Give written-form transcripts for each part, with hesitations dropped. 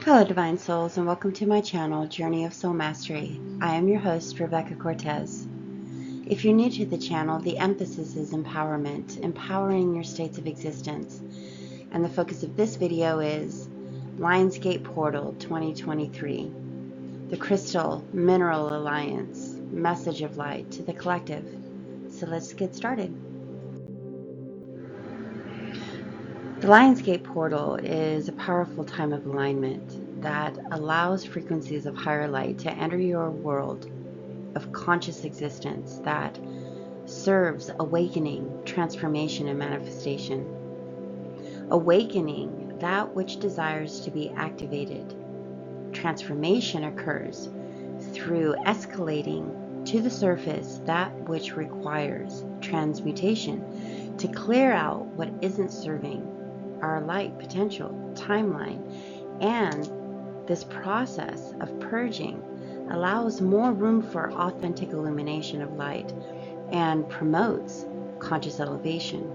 Hello Divine Souls, and welcome to my channel, Journey of Soul Mastery. I am your host, Rebekah Cortez. If you're new to the channel, the emphasis is empowerment, empowering your states of existence. And the focus of this video is Lionsgate Portal 2023, the Crystal Mineral Alliance, Message of Light to the Collective. So let's get started. The Lionsgate Portal is a powerful time of alignment that allows frequencies of higher light to enter your world of conscious existence that serves awakening, transformation, and manifestation. Awakening that which desires to be activated. Transformation occurs through escalating to the surface that which requires transmutation to clear out what isn't serving our light potential timeline, and this process of purging allows more room for authentic illumination of light and promotes conscious elevation.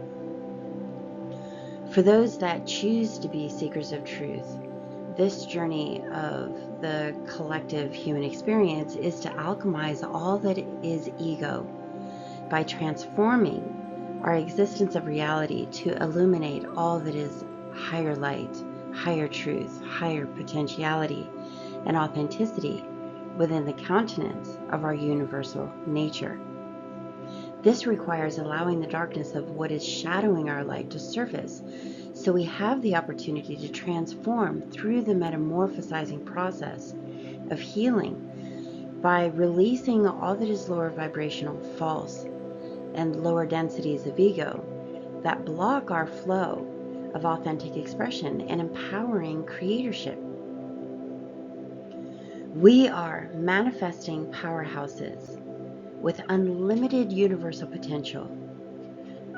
For those that choose to be seekers of truth, this journey of the collective human experience is to alchemize all that is ego by transforming our existence of reality to illuminate all that is higher light, higher truth, higher potentiality, and authenticity within the countenance of our universal nature. This requires allowing the darkness of what is shadowing our light to surface, so we have the opportunity to transform through the metamorphosizing process of healing by releasing all that is lower vibrational, false, and lower densities of ego that block our flow of authentic expression and empowering creatorship. We are manifesting powerhouses with unlimited universal potential.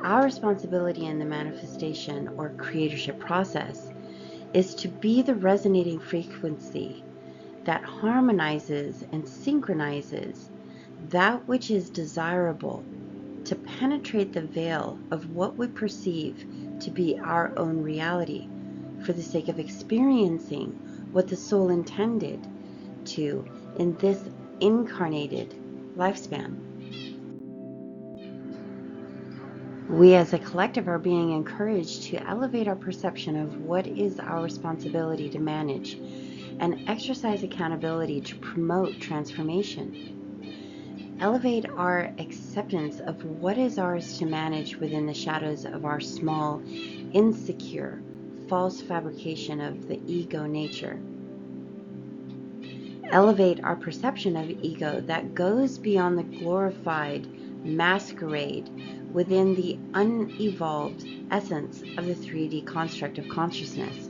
Our responsibility in the manifestation or creatorship process is to be the resonating frequency that harmonizes and synchronizes that which is desirable to penetrate the veil of what we perceive to be our own reality for the sake of experiencing what the soul intended to in this incarnated lifespan. We as a collective are being encouraged to elevate our perception of what is our responsibility to manage and exercise accountability to promote transformation. Elevate our acceptance of what is ours to manage within the shadows of our small, insecure, false fabrication of the ego nature. Elevate our perception of ego that goes beyond the glorified masquerade within the unevolved essence of the 3D construct of consciousness.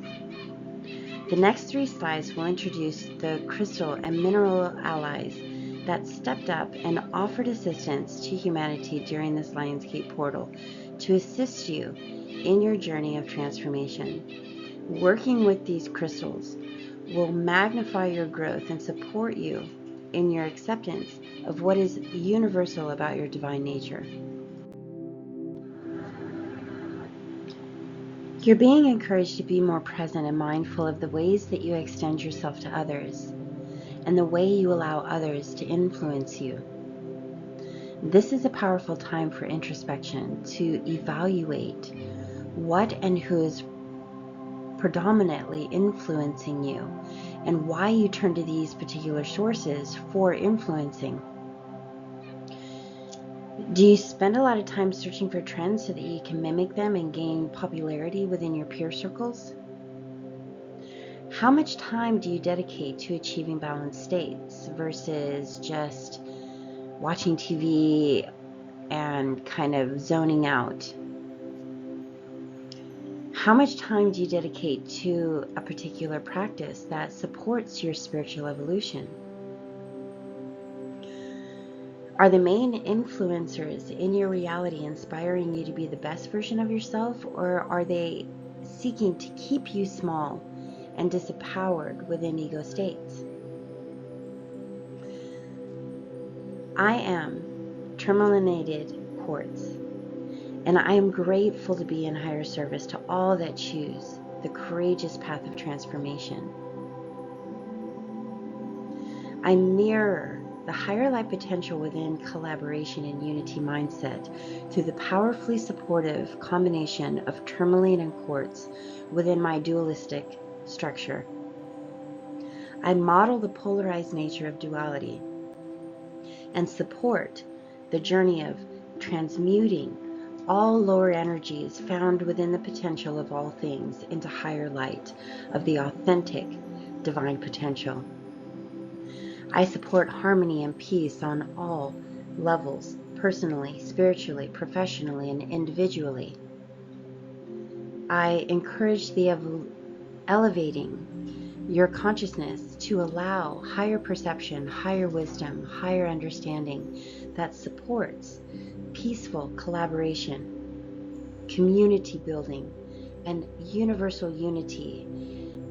The next 3 slides will introduce the crystal and mineral allies that stepped up and offered assistance to humanity during this Lionsgate portal to assist you in your journey of transformation. Working with these crystals will magnify your growth and support you in your acceptance of what is universal about your divine nature. You're being encouraged to be more present and mindful of the ways that you extend yourself to others and the way you allow others to influence you. This is a powerful time for introspection to evaluate what and who is predominantly influencing you and why you turn to these particular sources for influencing. Do you spend a lot of time searching for trends so that you can mimic them and gain popularity within your peer circles? How much time do you dedicate to achieving balanced states versus just watching TV and kind of zoning out? How much time do you dedicate to a particular practice that supports your spiritual evolution? Are the main influencers in your reality inspiring you to be the best version of yourself, or are they seeking to keep you small and disempowered within ego states? I am tourmalinated quartz, and I am grateful to be in higher service to all that choose the courageous path of transformation. I mirror the higher light potential within collaboration and unity mindset through the powerfully supportive combination of tourmaline and quartz within my dualistic structure. I model the polarized nature of duality and support the journey of transmuting all lower energies found within the potential of all things into higher light of the authentic divine potential. I support harmony and peace on all levels, personally, spiritually, professionally, and individually. I encourage the elevating your consciousness to allow higher perception, higher wisdom, higher understanding that supports peaceful collaboration, community building, and universal unity,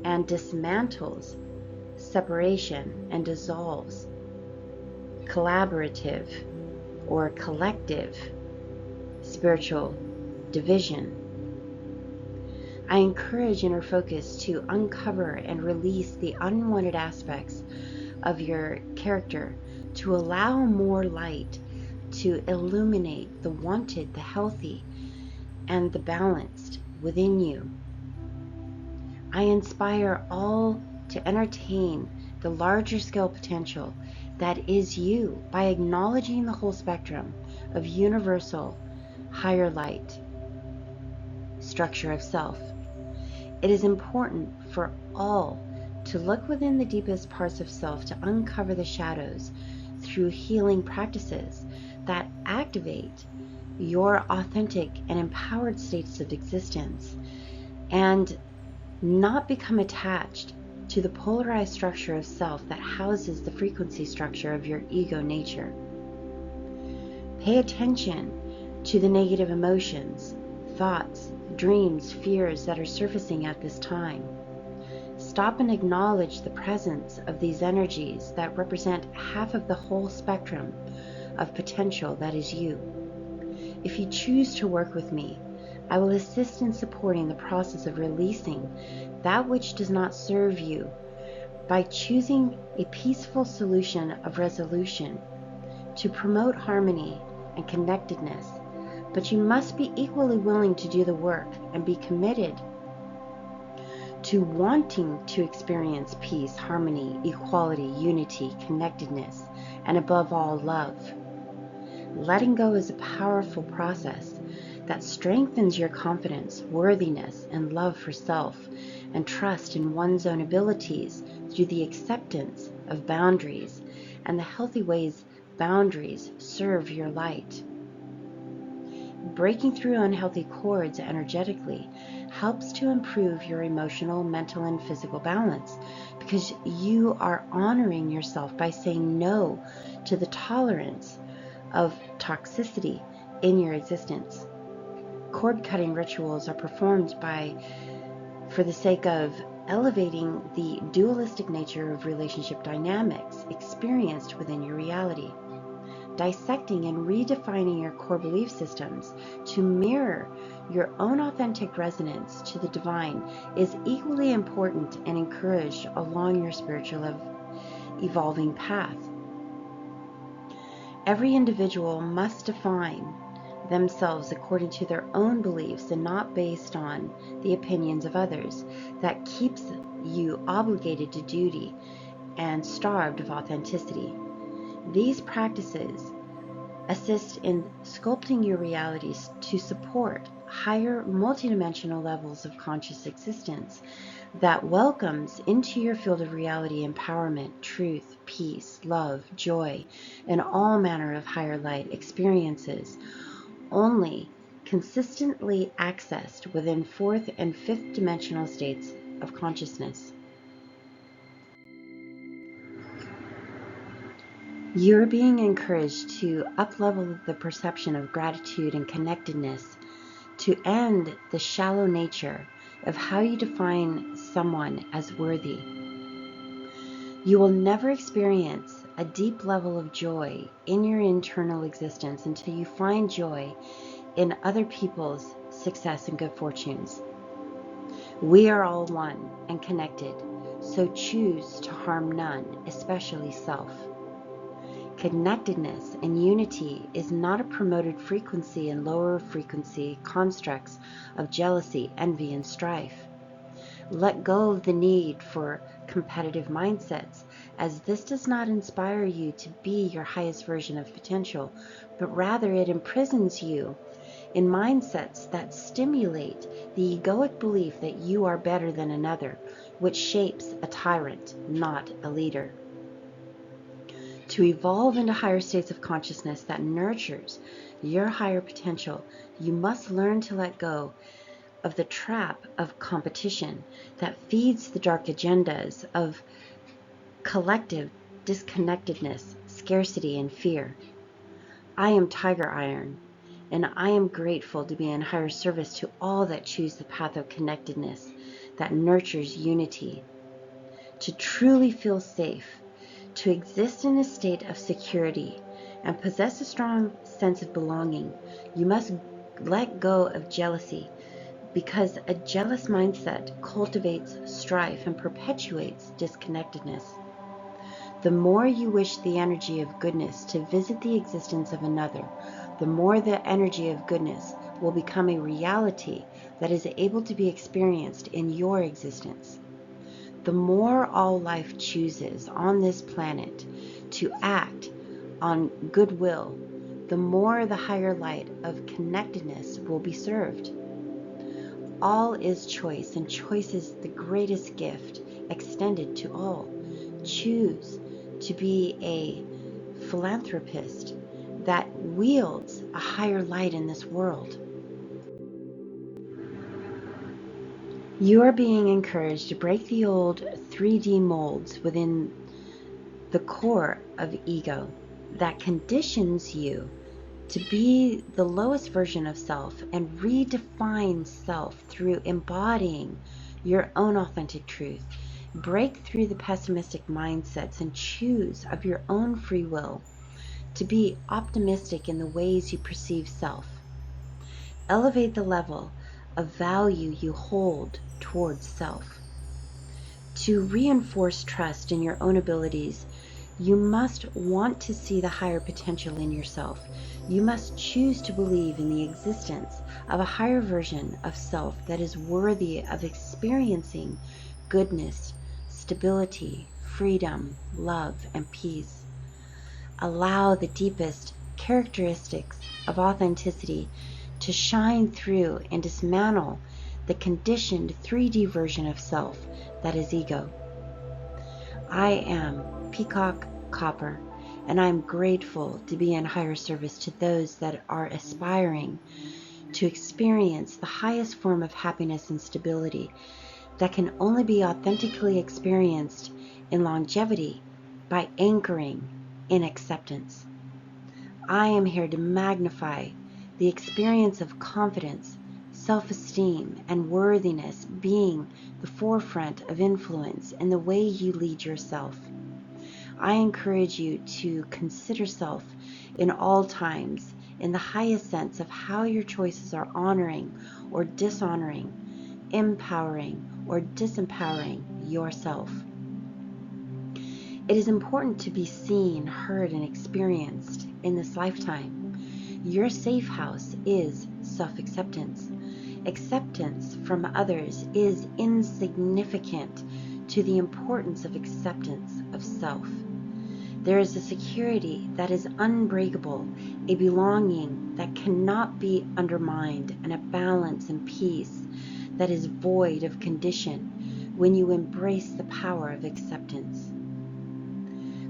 and dismantles separation and dissolves collaborative or collective spiritual division. I encourage inner focus to uncover and release the unwanted aspects of your character to allow more light to illuminate the wanted, the healthy, and the balanced within you. I inspire all to entertain the larger scale potential that is you by acknowledging the whole spectrum of universal higher light structure of self. It is important for all to look within the deepest parts of self to uncover the shadows through healing practices that activate your authentic and empowered states of existence and not become attached to the polarized structure of self that houses the frequency structure of your ego nature. Pay attention to the negative emotions, thoughts, dreams, fears that are surfacing at this time. Stop and acknowledge the presence of these energies that represent half of the whole spectrum of potential that is you. If you choose to work with me, I will assist in supporting the process of releasing that which does not serve you by choosing a peaceful solution of resolution to promote harmony and connectedness. But you must be equally willing to do the work and be committed to wanting to experience peace, harmony, equality, unity, connectedness, and above all, love. Letting go is a powerful process that strengthens your confidence, worthiness, and love for self, and trust in one's own abilities through the acceptance of boundaries and the healthy ways boundaries serve your light. Breaking through unhealthy cords energetically helps to improve your emotional, mental, and physical balance because you are honoring yourself by saying no to the tolerance of toxicity in your existence. Cord cutting rituals are performed for the sake of elevating the dualistic nature of relationship dynamics experienced within your reality. Dissecting and redefining your core belief systems to mirror your own authentic resonance to the divine is equally important and encouraged along your spiritual evolving path. Every individual must define themselves according to their own beliefs and not based on the opinions of others. That keeps you obligated to duty and starved of authenticity. These practices assist in sculpting your realities to support higher multidimensional levels of conscious existence that welcomes into your field of reality empowerment, truth, peace, love, joy, and all manner of higher light experiences, only consistently accessed within fourth and fifth dimensional states of consciousness. You're being encouraged to uplevel the perception of gratitude and connectedness to end the shallow nature of how you define someone as worthy. You will never experience a deep level of joy in your internal existence until you find joy in other people's success and good fortunes. We are all one and connected, so choose to harm none, especially self. Connectedness and unity is not a promoted frequency in lower frequency constructs of jealousy, envy, and strife. Let go of the need for competitive mindsets, as this does not inspire you to be your highest version of potential, but rather it imprisons you in mindsets that stimulate the egoic belief that you are better than another, which shapes a tyrant, not a leader. To evolve into higher states of consciousness that nurtures your higher potential, you must learn to let go of the trap of competition that feeds the dark agendas of collective disconnectedness, scarcity, and fear. I am Tiger Iron, and I am grateful to be in higher service to all that choose the path of connectedness that nurtures unity. To truly feel safe, to exist in a state of security, and possess a strong sense of belonging, you must let go of jealousy, because a jealous mindset cultivates strife and perpetuates disconnectedness. The more you wish the energy of goodness to visit the existence of another, the more the energy of goodness will become a reality that is able to be experienced in your existence. The more all life chooses on this planet to act on goodwill, the more the higher light of connectedness will be served. All is choice, and choice is the greatest gift extended to all. Choose to be a philanthropist that wields a higher light in this world. You are being encouraged to break the old 3D molds within the core of ego that conditions you to be the lowest version of self, and redefine self through embodying your own authentic truth. Break through the pessimistic mindsets and choose of your own free will to be optimistic in the ways you perceive self. Elevate the level of value you hold towards self. To reinforce trust in your own abilities, you must want to see the higher potential in yourself. You must choose to believe in the existence of a higher version of self that is worthy of experiencing goodness, stability, freedom, love, and peace. Allow the deepest characteristics of authenticity to shine through and dismantle the conditioned 3D version of self that is ego. I am Peacock Copper, and I am grateful to be in higher service to those that are aspiring to experience the highest form of happiness and stability that can only be authentically experienced in longevity by anchoring in acceptance. I am here to magnify the experience of confidence, self-esteem, and worthiness being the forefront of influence in the way you lead yourself. I encourage you to consider self in all times in the highest sense of how your choices are honoring or dishonoring, empowering or disempowering yourself. It is important to be seen, heard, and experienced in this lifetime. Your safe house is self-acceptance. Acceptance from others is insignificant to the importance of acceptance of self. There is a security that is unbreakable, a belonging that cannot be undermined, and a balance and peace that is void of condition when you embrace the power of acceptance.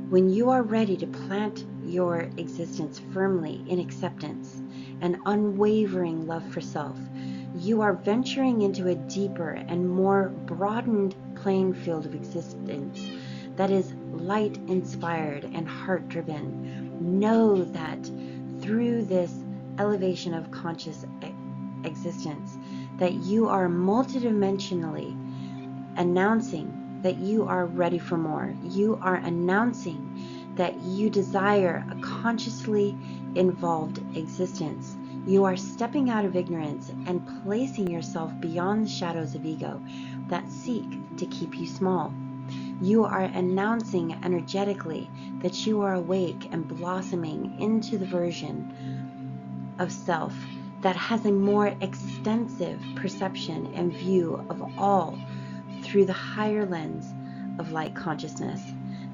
When you are ready to plant your existence firmly in acceptance and unwavering love for self, you are venturing into a deeper and more broadened playing field of existence that is light-inspired and heart-driven. Know that through this elevation of conscious existence, that you are multidimensionally announcing that you are ready for more. You are announcing that you desire a consciously involved existence. You are stepping out of ignorance and placing yourself beyond the shadows of ego that seek to keep you small. You are announcing energetically that you are awake and blossoming into the version of self that has a more extensive perception and view of all through the higher lens of light consciousness.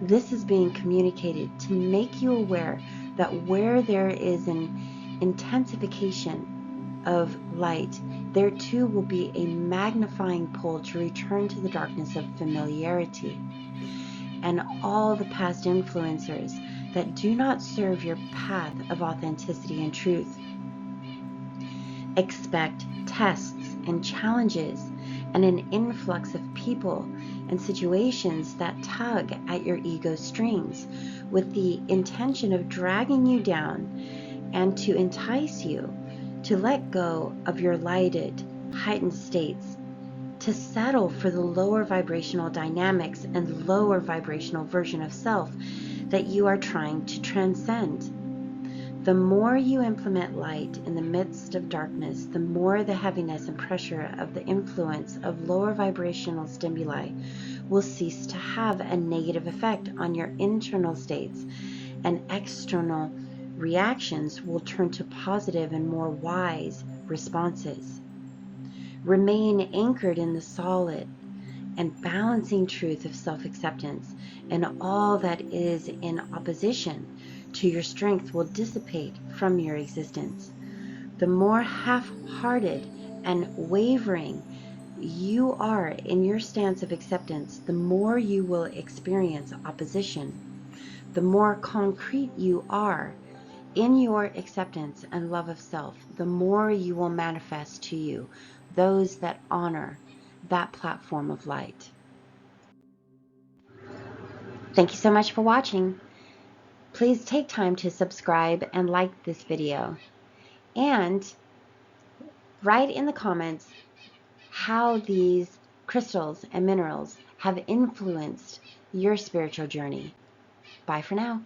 This is being communicated to make you aware that where there is an intensification of light, there too will be a magnifying pull to return to the darkness of familiarity and all the past influencers that do not serve your path of authenticity and truth. Expect tests and challenges and an influx of people and situations that tug at your ego strings with the intention of dragging you down and to entice you to let go of your lighted, heightened states, to settle for the lower vibrational dynamics and lower vibrational version of self that you are trying to transcend. The more you implement light in the midst of darkness, the more the heaviness and pressure of the influence of lower vibrational stimuli will cease to have a negative effect on your internal states, and external reactions will turn to positive and more wise responses. Remain anchored in the solid and balancing truth of self-acceptance, and all that is in opposition to your strength will dissipate from your existence. The more half-hearted and wavering you are in your stance of acceptance, the more you will experience opposition. The more concrete you are in your acceptance and love of self, the more you will manifest to you those that honor that platform of light. Thank you so much for watching. Please take time to subscribe and like this video, and write in the comments how these crystals and minerals have influenced your spiritual journey. Bye for now.